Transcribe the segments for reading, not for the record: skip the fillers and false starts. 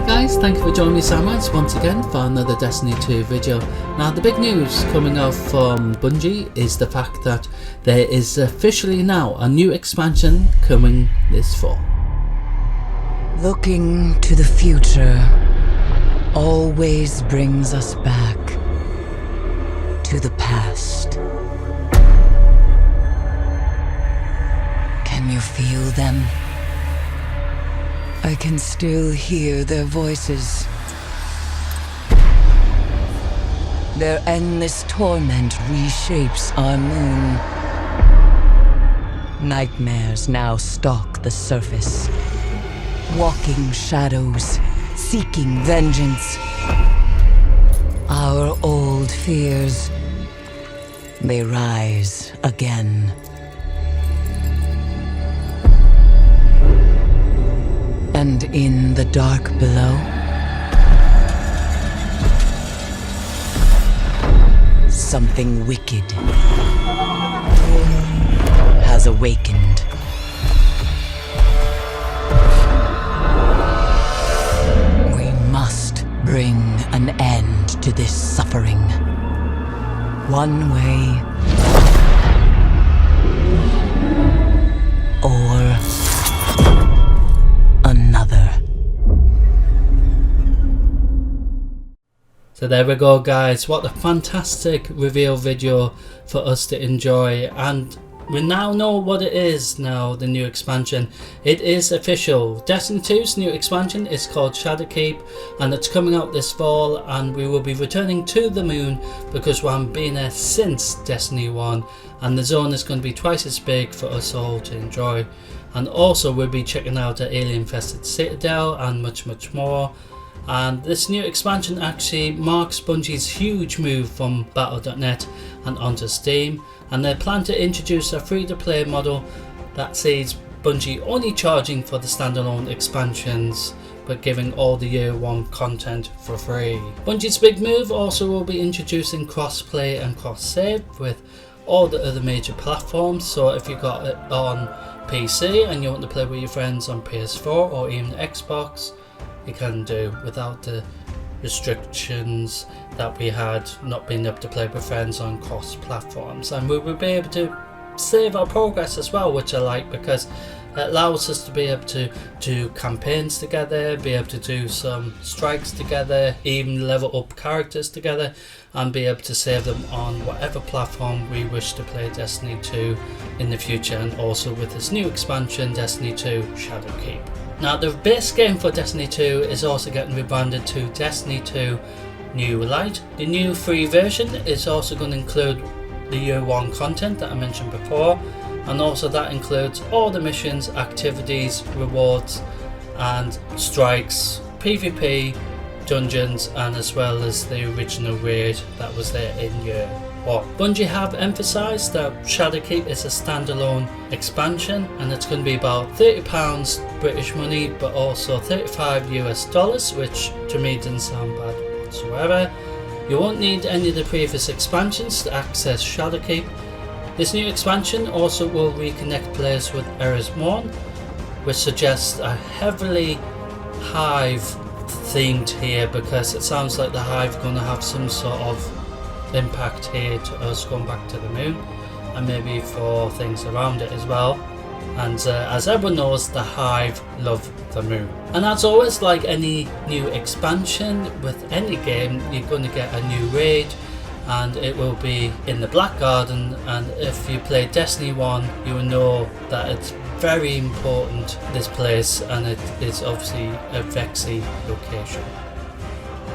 Hi guys, thank you for joining me SamWise once again for another Destiny 2 video. Now the big news coming out from Bungie is the fact that there is officially now a new expansion coming this fall. Looking to the future always brings us back to the past. Can you feel them? I can still hear their voices. Their endless torment reshapes our moon. Nightmares now stalk the surface. Walking shadows, seeking vengeance. Our old fears, they rise again. And in the dark below, something wicked has awakened. We must bring an end to this suffering. One way or another. So there we go guys, what a fantastic reveal video for us to enjoy, and we now know what it is now, the new expansion. It is official. Destiny 2's new expansion is called Shadowkeep and it's coming out this fall, and we will be returning to the moon because we haven't been there since Destiny 1, and the zone is going to be twice as big for us all to enjoy. And also we'll be checking out the alien infested citadel and much more. And this new expansion actually marks Bungie's huge move from Battle.net and onto Steam, and they plan to introduce a free-to-play model that sees Bungie only charging for the standalone expansions but giving all the year one content for free. Bungie's big move also will be introducing cross-play and cross-save with all the other major platforms, so if you got it on PC and you want to play with your friends on PS4 or even Xbox, you can do without the restrictions that we had not being able to play with friends on cross platforms. And we will be able to save our progress as well, which I like because it allows us to be able to do campaigns together, be able to do some strikes together, even level up characters together, and be able to save them on whatever platform we wish to play Destiny 2 in the future. And also with this new expansion, Destiny 2 Shadowkeep. Now the base game for Destiny 2 is also getting rebranded to Destiny 2 New Light. The new free version is also going to include the year one content that I mentioned before, and also that includes all the missions, activities, rewards and strikes, PvP, dungeons, and as well as the original raid that was there in year one. Bungie have emphasised that Shadowkeep is a standalone expansion, and it's going to be about £30 British money but also $35 US, which to me didn't sound bad whatsoever. You won't need any of the previous expansions to access Shadowkeep. This new expansion also will reconnect players with Era's Morn, which suggests a heavily Hive themed here, because it sounds like the Hive are going to have some sort of impact here to us going back to the moon, and maybe for things around it as well. And as everyone knows, the Hive love the moon. And as always, like any new expansion with any game, you're going to get a new raid, and it will be in the Black Garden. And if you play Destiny 1, you will know that it's very important, this place, and it is obviously a Vexy location.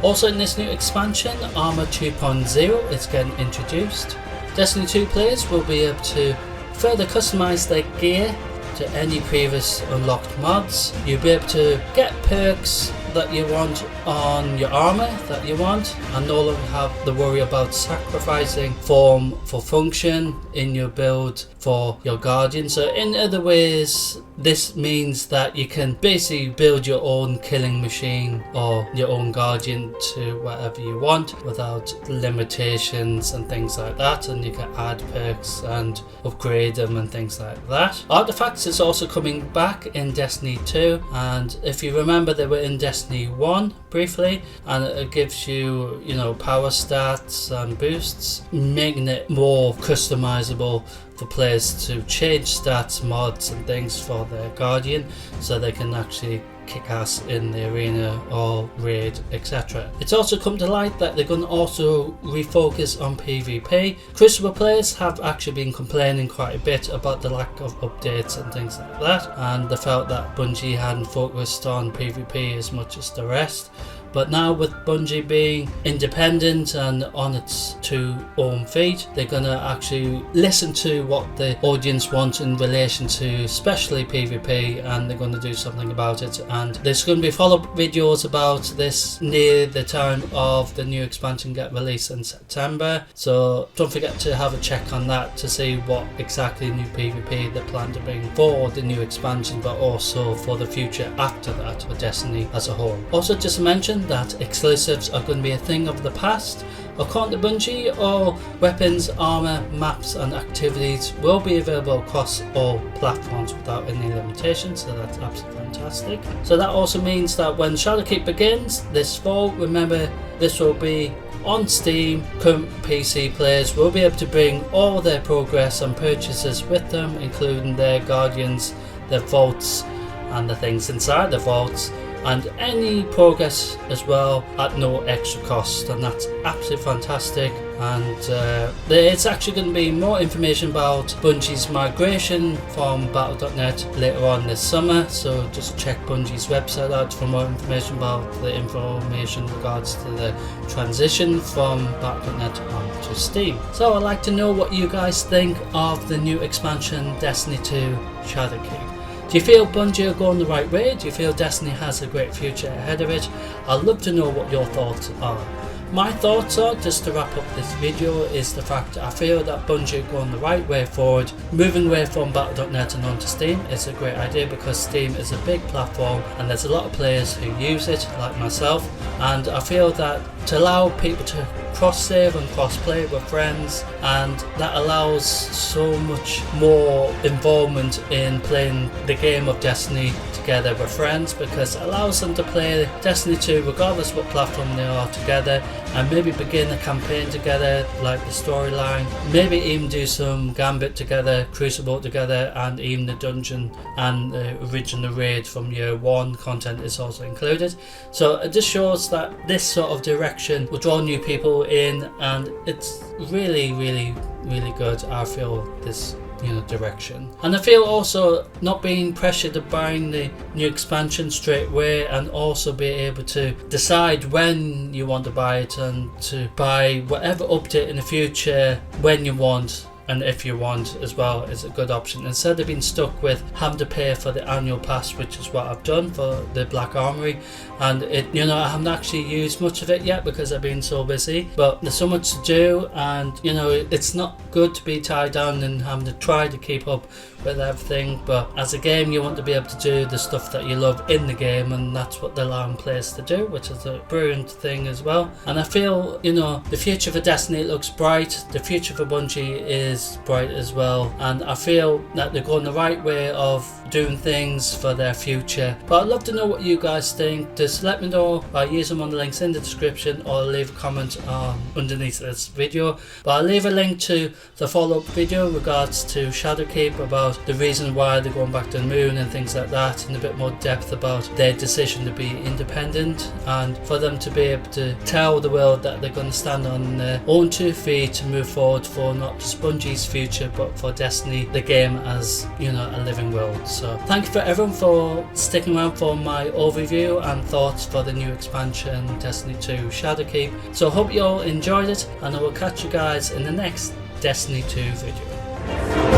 Also in this new expansion, Armor 2.0 is getting introduced. Destiny 2 players will be able to further customise their gear to any previous unlocked mods. You'll be able to get perks that you want on your armor that you want, and no longer have the worry about sacrificing form for function in your build for your guardian. So in other ways, this means that you can basically build your own killing machine or your own guardian to whatever you want without limitations and things like that, and you can add perks and upgrade them and things like that. Artifacts is also coming back in Destiny 2, and if you remember, they were in Destiny 1 briefly, and it gives you, you know, power stats and boosts, making it more customizable for players to change stats, mods and things for their guardian, so they can actually kick ass in the arena or raid, etc. It's also come to light that they're going to also refocus on PvP. Crucible players have actually been complaining quite a bit about the lack of updates and things like that, and they felt that Bungie hadn't focused on PvP as much as the rest. But now with Bungie being independent and on its two own feet, they're going to actually listen to what the audience wants in relation to especially PvP, and they're going to do something about it. And there's going to be follow-up videos about this near the time of the new expansion get released in September. So don't forget to have a check on that to see what exactly new PvP they plan to bring for the new expansion, but also for the future after that for Destiny as a whole. Also, just to mention that exclusives are going to be a thing of the past. According to Bungie, all weapons, armor, maps and activities will be available across all platforms without any limitations, so that's absolutely fantastic. So that also means that when Shadowkeep begins this fall, remember this will be on Steam. Current PC players will be able to bring all their progress and purchases with them, including their guardians, their vaults and the things inside the vaults, and any progress as well at no extra cost, and that's absolutely fantastic. And there's actually going to be more information about Bungie's migration from Battle.net later on this summer, so just check Bungie's website out for more information about the information in regards to the transition from Battle.net onto Steam. So I'd like to know what you guys think of the new expansion Destiny 2 Shadowkeep. Do you feel Bungie are going the right way? Do you feel Destiny has a great future ahead of it? I'd love to know what your thoughts are. My thoughts are, just to wrap up this video, is the fact that I feel that Bungie are going the right way forward. Moving away from Battle.net and onto Steam is a great idea, because Steam is a big platform and there's a lot of players who use it, like myself, and I feel that to allow people to cross-save and cross-play with friends, and that allows so much more involvement in playing the game of Destiny together with friends, because it allows them to play Destiny 2 regardless what platform they are together, and maybe begin a campaign together, like the storyline, maybe even do some Gambit together, Crucible together, and even the dungeon and the original raid from year 1 content is also included. So it just shows that this sort of direction will draw new people in, and it's really good. I feel this direction, and I feel also not being pressured to buying the new expansion straight away, and also be able to decide when you want to buy it, and to buy whatever update in the future when you want and if you want as well is a good option, instead of being stuck with having to pay for the annual pass, which is what I've done for the Black Armory. And it, I haven't actually used much of it yet because I've been so busy, but there's so much to do, and it's not good to be tied down and having to try to keep up with everything. But as a game, you want to be able to do the stuff that you love in the game, and that's what they're allowing players to do, which is a brilliant thing as well. And I feel the future for Destiny looks bright, the future for Bungie is bright as well, and I feel that they're going the right way of doing things for their future. But I'd love to know what you guys think. Just let me know by using one of the links in the description, or leave a comment underneath this video. But I'll leave a link to the follow-up video in regards to Shadowkeep, about the reason why they're going back to the moon and things like that, and a bit more depth about their decision to be independent, and for them to be able to tell the world that they're going to stand on their own 2 feet to move forward for not just Bungie's future, but for Destiny, the game as a living world. So thank you for everyone for sticking around for my overview and thoughts for the new expansion Destiny 2 Shadowkeep. So I hope you all enjoyed it, and I will catch you guys in the next Destiny 2 video.